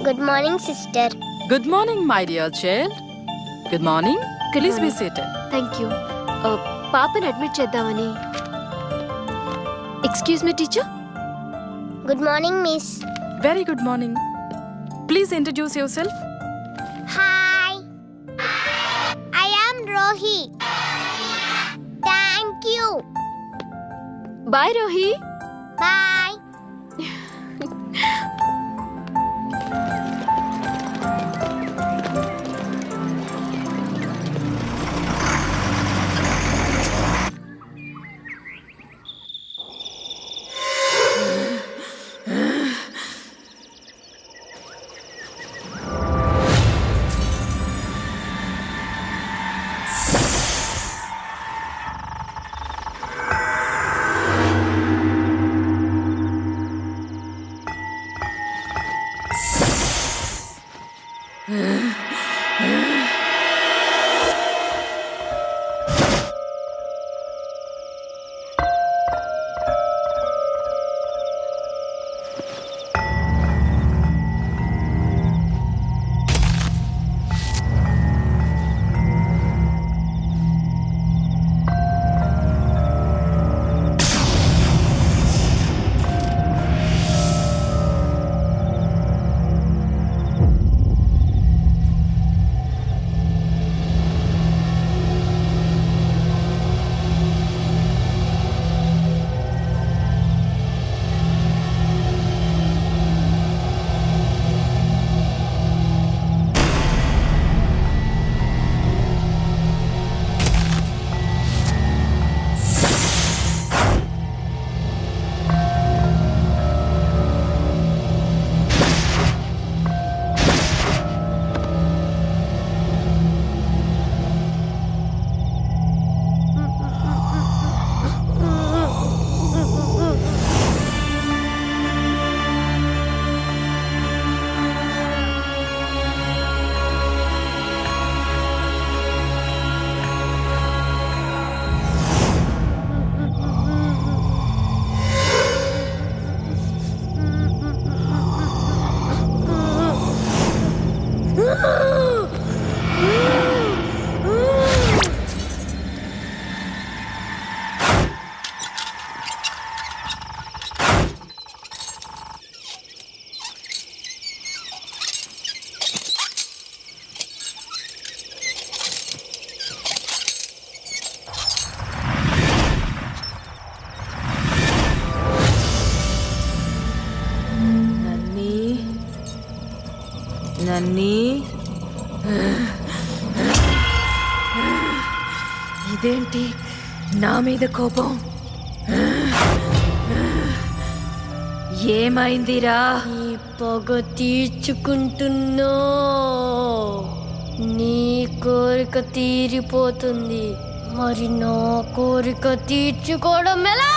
Good morning, sister. Good morning, my dear child. Good morning. Please be seated. Thank you. పాపని admit చేద్దామని. Excuse me teacher. Good morning, miss. Very good morning. Please introduce yourself. Hi. I am Rohi. Thank you. Bye Rohi. Bye. నన్నీ ఇదేంటి నా మీద కోపం? ఏమైందిరా? నీ పొగ తీర్చుకుంటున్నా, నీ కోరిక తీరిపోతుంది, మరి నా కోరిక తీర్చుకోవడం ఎలా?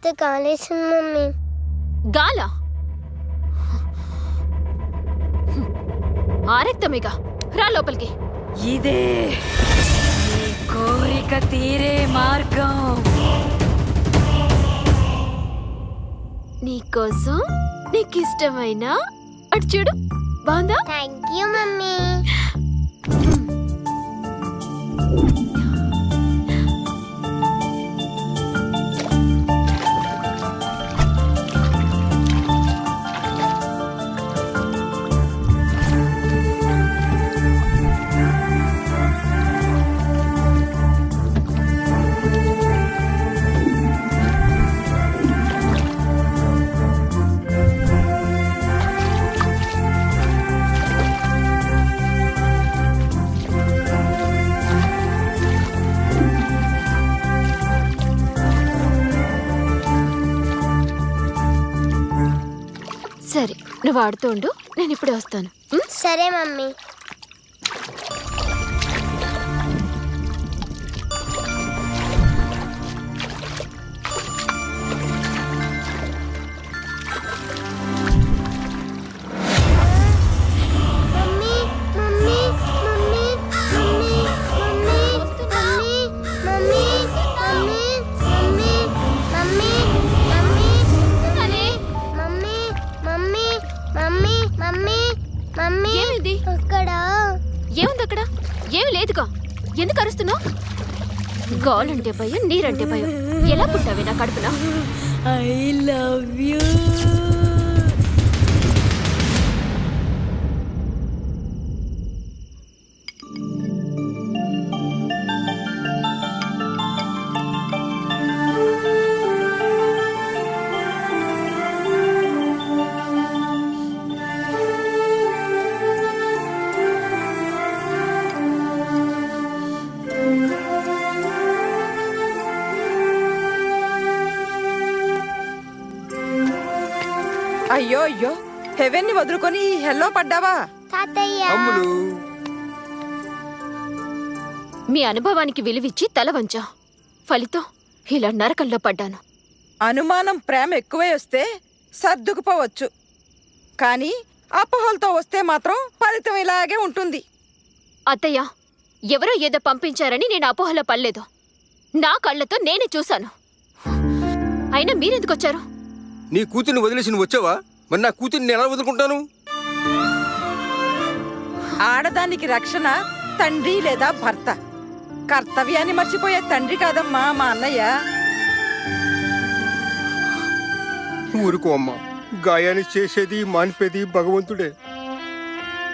పెద్ద కాలేసింది మమ్మీ. గాలా ఆరెక్తమేగా, రా లోపలికి. ఇదే నీ కోరిక తీరే మార్గం. నీకోసం నీకిష్టమైన అటు చూడు, బాగుందా? Thank you mummy. సరే, నువ్వు ఆడుతూ ఉండు, నేను ఇప్పుడే వస్తాను. సరే mummy. Mummy mummy mummy mummy mummy mummy mummy mummy mummy mummy mummy mummy mummy mummy ఏమిది? అక్కడ ఏముంది అక్కడ? ఏమి లేదుగా, ఎందుకు అరుస్తున్నావు? గాలంటే భయం, నీరంటే భయం. ఎలా పుట్టావే నా కడుపున? I love you. అయ్యో అయ్యో, హెవెన్ ని వదులుకొని హెల్లో పడ్డావా? తాతయ్య. మీ అనుభవానికి విలువిచ్చి తల వంచా, ఫలితం ఇలా నరకంలో పడ్డాను. అనుమానం ప్రేమ ఎక్కువై వస్తే సర్దుకుపోవచ్చు, కానీ అపోహలతో వస్తే మాత్రం ఫలితం ఇలాగే ఉంటుంది. అత్తయ్య, ఎవరో ఏదో పంపించారని నేను అపోహలో పడలేదు. నా కళ్ళతో నేనే చూశాను. అయినా మీరెందుకొచ్చారు? నీ కూతుర్ని వదిలేసి నువ్వు వచ్చావా? మరి నా కూతుర్ని ఎలా వదులుకుంటాను? ఆడదానికి రక్షణ తండ్రి లేదా భర్త. కర్తవ్యాన్ని మర్చిపోయే తండ్రి కాదమ్మా మా అన్నయ్య. ఊరుకో అమ్మా, గాయాన్ని చేసేది మానిపేది భగవంతుడే.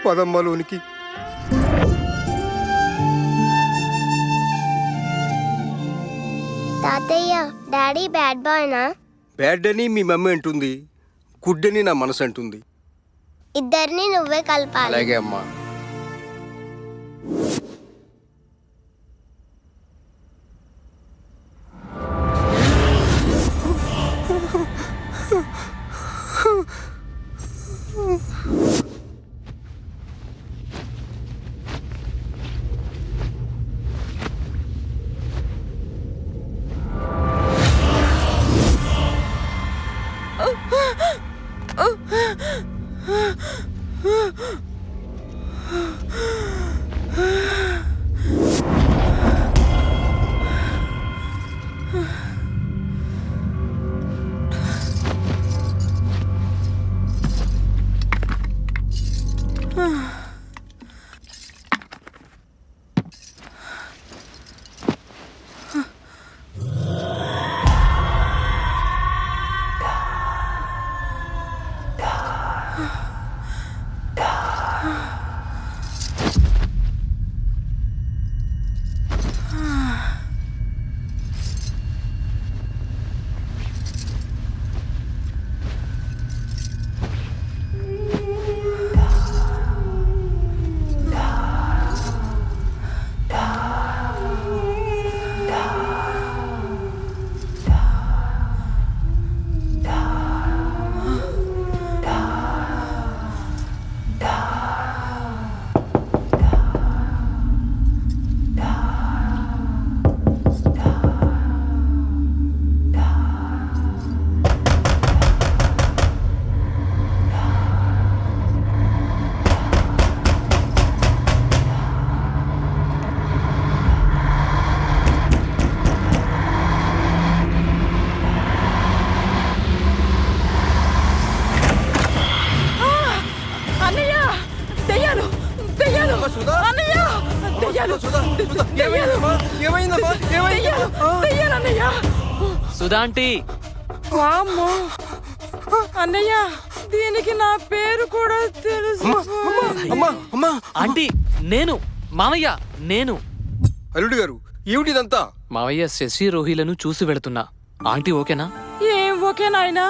పదమ్మలోనికి తాతయ్య, డాడీ బ్యాడ్ బాయ్నా? బ్యాడ్ అని మీ మమ్మీ అంటుంది, గుడ్ అని నా మనసు అంటుంది. ఇద్దరిని నువ్వే కలపాలి. అలాగే అమ్మా. దెయ్యాలు సుధా, సుధా, ఏమైందమ్మా? ఏమైందమ్మా? ఏమైందమ్మా? దెయ్యాలన్నయ్య. సుధాంటి వామ్మో అన్నయ్య, దీనికి నా పేరు కూడా తెలుసు. అమ్మా అమ్మా ఆంటీ నేను మావయ్య నేను అల్లుడు గారు ఏమిటిదంతా? మావయ్య శశి రోహిలను చూసి వెళుతున్నా. ఆంటీ ఓకేనా? ఏం ఓకే నాయనా,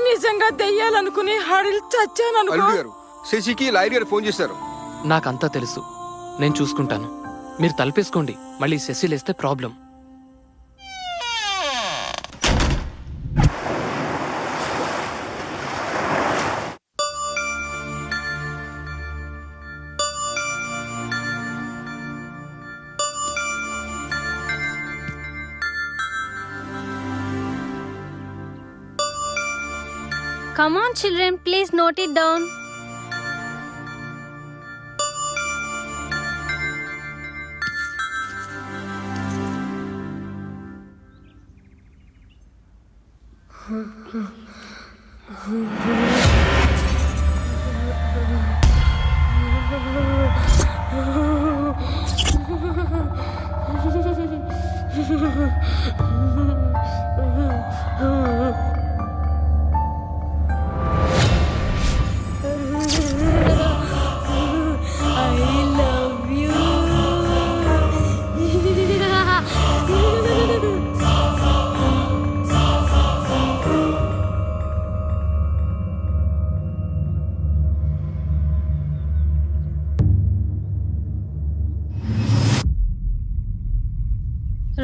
నిజంగా దెయ్యాలనుకుని హడిల్ చచ్చాననుకో. అల్లుడు గారు శశికి లాయర్ గారు ఫోన్ చేశారు. నాకంతా తెలుసు, నేను చూసుకుంటాను. మీరు తలపేసుకోండి, మళ్ళీ శశి లేస్తే problem. Come on, children, please note it down. I love you.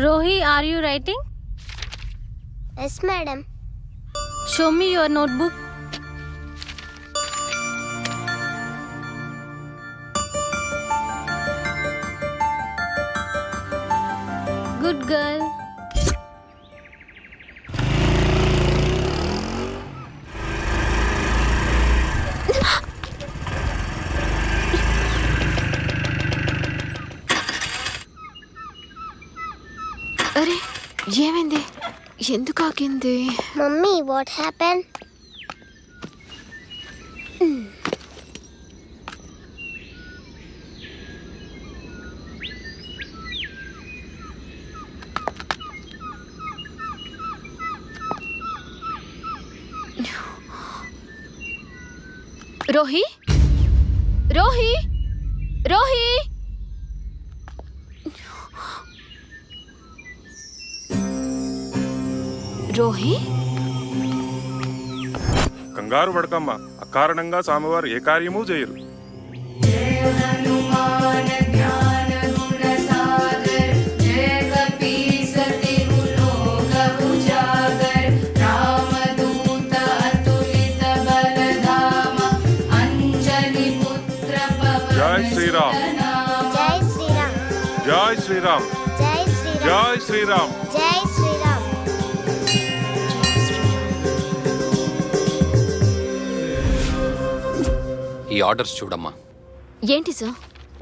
Rohi, are you writing? Yes, madam. Show me your notebook. Good girl. అరే ఏమైంది? ఎందుకు ఆగింది? Mummy, what happened? Rohi, Rohi, Rohi. Rohi, కంగారు పడకమ్మ, అకారణంగా స్వామివారు ఏ కార్యమూ చేయరు. జై శ్రీరామ్, Jai Sri Ram. జై శ్రీరామ్, Jai Sri Ram. జై శ్రీరామ్. Jai Sri Ram. ఈ ఆర్డర్స్ చూడమ్మా. ఏంటి సార్?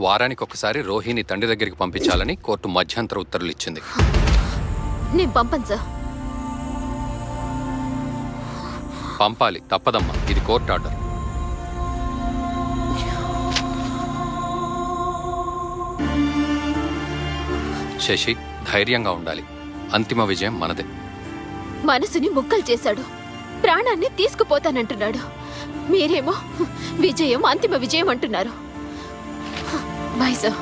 వారానికి ఒకసారి రోహిని తండ్రి దగ్గరికి పంపించాలని కోర్టు మధ్యంతర ఉత్తర్వులు ఇచ్చింది. నేను పంపను సార్. పంపాలి, తప్పదమ్మా. ఇది కోర్టు ఆర్డర్. శశి, ధైర్యంగా ఉండాలి. అంతిమ విజయం మనదే. మనసుని ముక్కలు చేశాడు, ప్రాణాన్ని తీసుకుపోతానంటున్నాడు. మీరేమో విజయం, అంతిమ విజయం అంటున్నారు. Bye sir.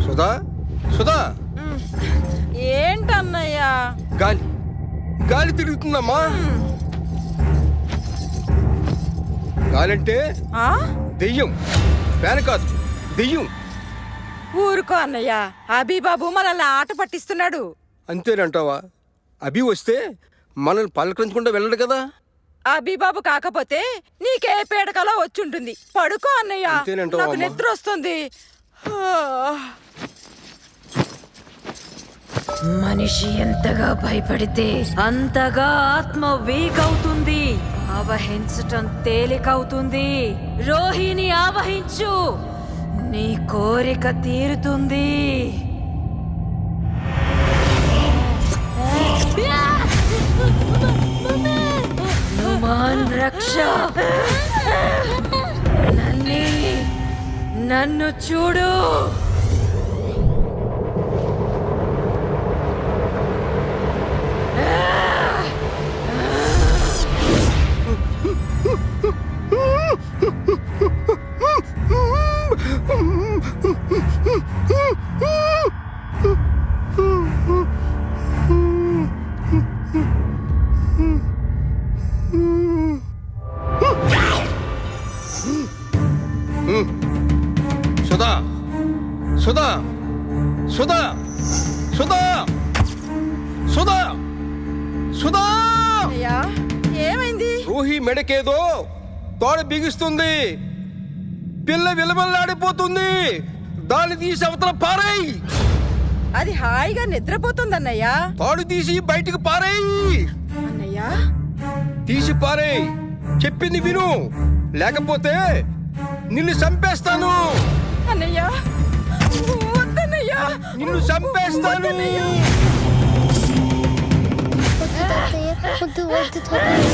సుధా, సుధా, ఏంటన్నయ్యా? గాలి గాలి తిరుగుతుందమ్మా. గాలంటే ఆ? దెయ్యం. ఫ్యాన్ కాదు దెయ్యం. ఊరుకో అన్నయ్య, అబీబాబు మనల్ని ఆట పట్టిస్తున్నాడు. అంతేనంటావా? అభి వస్తే మనల్ని పలకరించకుండా వెళ్ళడు కదా. అబీబాబు కాకపోతే నీకే పేడకలా వచ్చుంటుంది. పడుకో అన్నయ్య, అంతేనంటావా నాకు అమ్మా? నిద్ర వస్తుంది. మనిషి ఎంతగా భయపడితే అంతగా ఆత్మ వీక్ అవుతుంది. ఆవహించటం తేలికవుతుంది. రోహిణి ఆవహించు, నీ కోరిక తీరుతుంది. హనుమాన్ రక్ష, నన్ను చూడు. సుధా సుధా సుధా సుధా సుధా సుధా అన్నయ్య, ఏమైంది? రోహి మెడకేదో తోడ బిగిస్తుంది. పిల్ల విలవల్లాడిపోతుంది. దాన్ని తీసి అవతల పారేయ్. అది హాయిగా నిద్రపోతుందన్నయ్య. తాడు తీసి బయటికి పారేయ్. అన్నయ్య, తీసి పారేయ్. చెప్పింది విను, లేకపోతే నిన్ను చంపేస్తాను. అన్నయ్య, వద్దన్నయ్య. నిన్ను చంపేస్తాను. వద్దు తాతయ్య, వద్దు వద్దు తాతయ్య.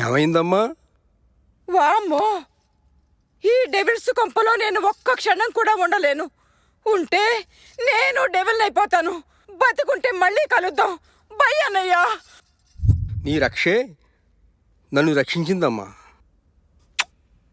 ఏమైందమ్మా? వామ్మో, ఈ డెవిల్స్ కొంపలో నేను ఒక్క క్షణం కూడా ఉండలేను. ఉంటే నేను డెవిల్ అయిపోతాను. బతుకుంటే మళ్ళీ కలుద్దాం. బై అన్నయ్య. నీ రక్షే నన్ను రక్షించిందమ్మా.